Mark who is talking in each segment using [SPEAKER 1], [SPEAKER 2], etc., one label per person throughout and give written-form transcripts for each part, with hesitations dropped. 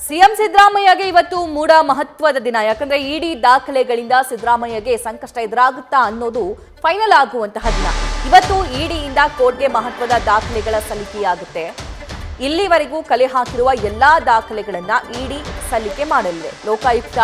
[SPEAKER 1] CM ಸಿದ್ದರಾಮಯ್ಯಗೆ ಇವತ್ತು ಮೂಡ ಮಹತ್ವದ ದಿನ. ಯಾಕಂದ್ರೆ ಇಡಿ ದಾಖಲೆಗಳಿಂದ ಸಿದ್ದರಾಮಯ್ಯಗೆ ಸಂಕಷ್ಟ ಎದುರಾಗುತ್ತಾ ಅನ್ನೋದು ಫೈನಲ್ ಆಗುವಂತಹ ದಿನ. ಇವತ್ತು ಇಡಿಯಿಂದ ಕೋರ್ಟ್ಗೆ ಮಹತ್ವದ ದಾಖಲೆಗಳ ಸಲ್ಲಿಕೆಯಾಗುತ್ತೆ. ಇಲ್ಲಿವರೆಗೂ ಕಲೆ ಹಾಕಿರುವ ಎಲ್ಲಾ ದಾಖಲೆಗಳನ್ನ ಇಡಿ ಸಲ್ಲಿಕೆ ಮಾಡಲಿದೆ. ಲೋಕಾಯುಕ್ತ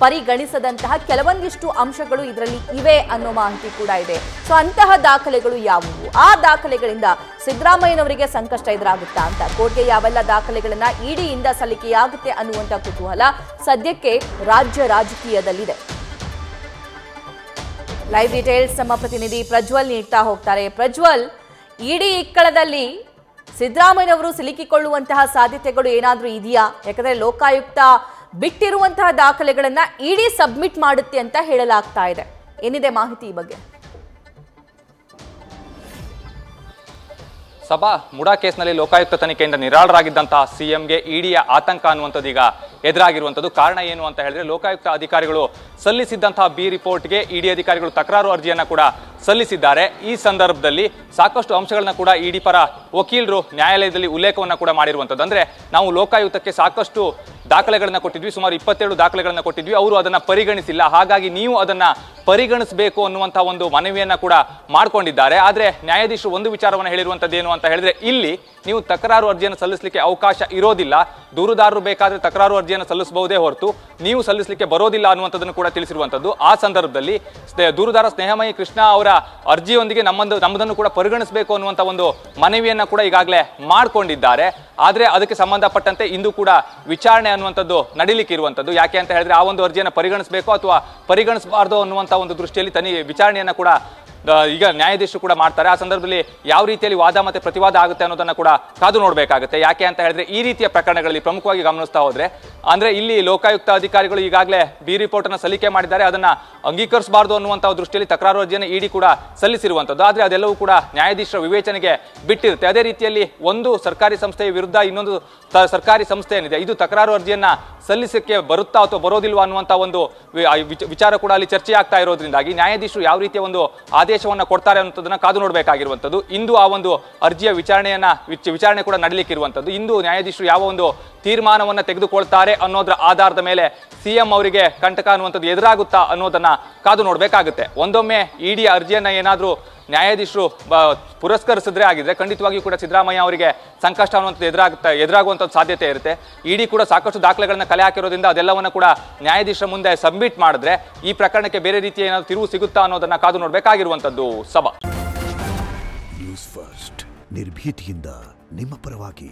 [SPEAKER 1] ಪರಿಗಣಿಸದಂತಹ ಕೆಲವೊಂದಿಷ್ಟು ಅಂಶಗಳು ಇದರಲ್ಲಿ ಇವೆ ಅನ್ನೋ ಮಾಹಿತಿ ಕೂಡ ಇದೆ. ಸೊ ಅಂತಹ ದಾಖಲೆಗಳು ಯಾವುವು? ಆ ದಾಖಲೆಗಳಿಂದ ಸಿದ್ದರಾಮಯ್ಯನವರಿಗೆ ಸಂಕಷ್ಟ ಎದುರಾಗುತ್ತಾ ಅಂತ, ಕೋರ್ಟ್ಗೆ ಯಾವೆಲ್ಲ ದಾಖಲೆಗಳನ್ನ ಇಡಿಯಿಂದ ಸಲ್ಲಿಕೆಯಾಗುತ್ತೆ ಅನ್ನುವಂಥ ಕುತೂಹಲ ಸದ್ಯಕ್ಕೆ ರಾಜ್ಯ ರಾಜಕೀಯದಲ್ಲಿದೆ. ಲೈವ್ ಡೀಟೇಲ್ಸ್ ನಮ್ಮ ಪ್ರತಿನಿಧಿ ಪ್ರಜ್ವಲ್ ನೀಡ್ತಾ ಹೋಗ್ತಾರೆ. ಪ್ರಜ್ವಲ್, ಇಡಿ ಇಕ್ಕಳದಲ್ಲಿ ಸಿದ್ದರಾಮಯ್ಯನವರು ಸಿಲುಕಿಕೊಳ್ಳುವಂತಹ ಸಾಧ್ಯತೆಗಳು ಏನಾದರೂ ಇದೆಯಾ? ಯಾಕಂದ್ರೆ ಲೋಕಾಯುಕ್ತ ಬಿಟ್ಟಿರುವಂತಹ ದಾಖಲೆಗಳನ್ನ ಇಡಿ ಸಬ್ಮಿಟ್ ಮಾಡುತ್ತೆ ಅಂತ ಹೇಳಲಾಗ್ತಾ ಇದೆ. ಏನಿದೆ ಮಾಹಿತಿ ಈ ಬಗ್ಗೆ?
[SPEAKER 2] ಸಭಾ ಮುಡಾ ಕೇಸ್ನಲ್ಲಿ ಲೋಕಾಯುಕ್ತ ತನಿಖೆಯಿಂದ ನಿರಾಳರಾಗಿದ್ದಂತಹ ಸಿಎಂಗೆ ಇಡಿಯ ಆತಂಕ ಅನ್ನುವಂಥದ್ದು ಈಗ ಎದುರಾಗಿರುವಂಥದ್ದು. ಕಾರಣ ಏನು ಅಂತ ಹೇಳಿದ್ರೆ, ಲೋಕಾಯುಕ್ತ ಅಧಿಕಾರಿಗಳು ಸಲ್ಲಿಸಿದ್ದಂತಹ ಬಿ ರಿಪೋರ್ಟ್ಗೆ ಇಡಿ ಅಧಿಕಾರಿಗಳು ತಕರಾರು ಅರ್ಜಿಯನ್ನ ಕೂಡ ಸಲ್ಲಿಸಿದ್ದಾರೆ. ಈ ಸಂದರ್ಭದಲ್ಲಿ ಸಾಕಷ್ಟು ಅಂಶಗಳನ್ನ ಕೂಡ ಇಡಿ ಪರ ವಕೀಲರು ನ್ಯಾಯಾಲಯದಲ್ಲಿ ಉಲ್ಲೇಖವನ್ನ ಕೂಡ ಮಾಡಿರುವಂಥದ್ದು. ಅಂದ್ರೆ ನಾವು ಲೋಕಾಯುಕ್ತಕ್ಕೆ ಸಾಕಷ್ಟು ದಾಖಲೆಗಳನ್ನ ಕೊಟ್ಟಿದ್ವಿ, ಸುಮಾರು 27 ದಾಖಲೆಗಳನ್ನ ಕೊಟ್ಟಿದ್ವಿ, ಅವರು ಅದನ್ನ ಪರಿಗಣಿಸಿಲ್ಲ, ಹಾಗಾಗಿ ನೀವು ಅದನ್ನ ಪರಿಗಣಿಸಬೇಕು ಅನ್ನುವಂತಹ ಒಂದು ಮನವಿಯನ್ನ ಕೂಡ ಮಾಡ್ಕೊಂಡಿದ್ದಾರೆ. ಆದ್ರೆ ನ್ಯಾಯಾಧೀಶರು ಒಂದು ವಿಚಾರವನ್ನು ಹೇಳಿರುವಂತದ್ದು ಏನು ಅಂತ ಹೇಳಿದ್ರೆ, ಇಲ್ಲಿ ನೀವು ತಕರಾರು ಅರ್ಜಿಯನ್ನು ಸಲ್ಲಿಸಲಿಕ್ಕೆ ಅವಕಾಶ ಇರೋದಿಲ್ಲ. ದೂರುದಾರರು ಬೇಕಾದ್ರೆ ತಕರಾರು ಅರ್ಜಿಯನ್ನು ಸಲ್ಲಿಸಬಹುದೇ ಹೊರತು ನೀವು ಸಲ್ಲಿಸಲಿಕ್ಕೆ ಬರೋದಿಲ್ಲ ಅನ್ನುವಂಥದ್ದನ್ನು ಕೂಡ ತಿಳಿಸಿರುವಂತದ್ದು. ಆ ಸಂದರ್ಭದಲ್ಲಿ ದೂರುದಾರ ಸ್ನೇಹಮಯಿ ಕೃಷ್ಣ ಅವರ ಅರ್ಜಿಯೊಂದಿಗೆ ನಮ್ಮದನ್ನು ಕೂಡ ಪರಿಗಣಿಸಬೇಕು ಅನ್ನುವಂಥ ಒಂದು ಮನವಿಯನ್ನ ಕೂಡ ಈಗಾಗಲೇ ಮಾಡ್ಕೊಂಡಿದ್ದಾರೆ. ಆದ್ರೆ ಅದಕ್ಕೆ ಸಂಬಂಧಪಟ್ಟಂತೆ ಇಂದು ಕೂಡ ವಿಚಾರಣೆ ಅನ್ನುವಂಥದ್ದು ನಡೀಲಿಕ್ಕೆ ಇರುವಂಥದ್ದು. ಯಾಕೆ ಅಂತ ಹೇಳಿದ್ರೆ, ಆ ಒಂದು ಅರ್ಜಿಯನ್ನು ಪರಿಗಣಿಸಬೇಕು ಅಥವಾ ಪರಿಗಣಿಸಬಾರ್ದು ಅನ್ನುವಂಥ ಒಂದು ದೃಷ್ಟಿಯಲ್ಲಿ ವಿಚಾರಣೆಯನ್ನ ಕೂಡ ಈಗ ನ್ಯಾಯಾಧೀಶರು ಕೂಡ ಮಾಡ್ತಾರೆ. ಆ ಸಂದರ್ಭದಲ್ಲಿ ಯಾವ ರೀತಿಯಲ್ಲಿ ವಾದ ಮತ್ತೆ ಪ್ರತಿವಾದ ಆಗುತ್ತೆ ಅನ್ನೋದನ್ನ ಕೂಡ ಕಾದು ನೋಡಬೇಕಾಗುತ್ತೆ. ಯಾಕೆ ಅಂತ ಹೇಳಿದ್ರೆ, ಈ ರೀತಿಯ ಪ್ರಕರಣಗಳಲ್ಲಿ ಪ್ರಮುಖವಾಗಿ ಗಮನಿಸ್ತಾ ಹೋದ್ರೆ, ಅಂದ್ರೆ ಇಲ್ಲಿ ಲೋಕಾಯುಕ್ತ ಅಧಿಕಾರಿಗಳು ಈಗಾಗಲೇ ಬಿ ರಿಪೋರ್ಟ್ ಅನ್ನ ಸಲ್ಲಿಕೆ ಮಾಡಿದ್ದಾರೆ, ಅದನ್ನ ಅಂಗೀಕರಿಸಬಾರದು ಅನ್ನುವಂತಹ ದೃಷ್ಟಿಯಲ್ಲಿ ತಕರಾರು ಅರ್ಜಿಯನ್ನು ಇಡಿ ಕೂಡ ಸಲ್ಲಿಸಿರುವಂತದ್ದು. ಆದ್ರೆ ಅದೆಲ್ಲವೂ ಕೂಡ ನ್ಯಾಯಾಧೀಶರ ವಿವೇಚನೆಗೆ ಬಿಟ್ಟಿರುತ್ತೆ. ಅದೇ ರೀತಿಯಲ್ಲಿ ಒಂದು ಸರ್ಕಾರಿ ಸಂಸ್ಥೆಯ ವಿರುದ್ಧ ಇನ್ನೊಂದು ಸರ್ಕಾರಿ ಸಂಸ್ಥೆ ಏನಿದೆ, ಇದು ತಕರಾರು ಅರ್ಜಿಯನ್ನ ಸಲ್ಲಿಸಕ್ಕೆ ಬರುತ್ತಾ ಅಥವಾ ಬರೋದಿಲ್ವಾ ಅನ್ನುವಂತ ಒಂದು ವಿಚಾರ ಕೂಡ ಅಲ್ಲಿ ಚರ್ಚೆ ಆಗ್ತಾ ಇರೋದ್ರಿಂದಾಗಿ ನ್ಯಾಯಾಧೀಶರು ಯಾವ ರೀತಿಯ ಒಂದು ಆದೇಶವನ್ನ ಕೊಡ್ತಾರೆ ಅನ್ನೋದನ್ನ ಕಾದು ನೋಡಬೇಕಾಗಿರುವಂತದ್ದು. ಇಂದು ಆ ಒಂದು ಅರ್ಜಿಯ ವಿಚಾರಣೆ ಕೂಡ ನಡೀಲಿಕ್ಕೆ ಇರುವಂತದ್ದು. ಇಂದು ನ್ಯಾಯಾಧೀಶರು ಯಾವ ಒಂದು ತೀರ್ಮಾನವನ್ನ ತೆಗೆದುಕೊಳ್ತಾರೆ ಅನ್ನೋದ್ರ ಆಧಾರದ ಮೇಲೆ ಸಿಎಂ ಅವರಿಗೆ ಕಂಟಕ ಅನ್ನುವಂಥದ್ದು ಎದುರಾಗುತ್ತಾ ಅನ್ನೋದನ್ನ ಕಾದು ನೋಡಬೇಕಾಗುತ್ತೆ. ಒಂದೊಮ್ಮೆ ಇಡಿ ಅರ್ಜಿಯನ್ನ ಏನಾದ್ರೂ ನ್ಯಾಯಾಧೀಶರು ಪುರಸ್ಕರಿಸಿದ್ರೆ ಆಗಿದ್ರೆ ಖಂಡಿತವಾಗಿಯೂ ಕೂಡ ಸಿದ್ದರಾಮಯ್ಯ ಅವರಿಗೆ ಸಂಕಷ್ಟ ಅನ್ನುವಂಥದ್ದು ಎದುರಾಗುವಂಥದ್ದು ಸಾಧ್ಯತೆ ಇರುತ್ತೆ. ಇಡಿ ಕೂಡ ಸಾಕಷ್ಟು ದಾಖಲೆಗಳನ್ನ ಕಲೆ ಹಾಕಿರೋದ್ರಿಂದ ಅದೆಲ್ಲವನ್ನ ಕೂಡ ನ್ಯಾಯಾಧೀಶರ ಮುಂದೆ ಸಬ್ಮಿಟ್ ಮಾಡಿದ್ರೆ ಈ ಪ್ರಕರಣಕ್ಕೆ ಬೇರೆ ರೀತಿಯ ಏನಾದ್ರು ತಿರುವು ಸಿಗುತ್ತಾ ಅನ್ನೋದನ್ನ ಕಾದು ನೋಡಬೇಕಾಗಿರುವಂಥದ್ದು. ಸಭಾ
[SPEAKER 3] ನ್ಯೂಸ್ ಫಸ್ಟ್, ನಿರ್ಭೀತಿಯಿಂದ ನಿಮ್ಮ ಪರವಾಗಿ.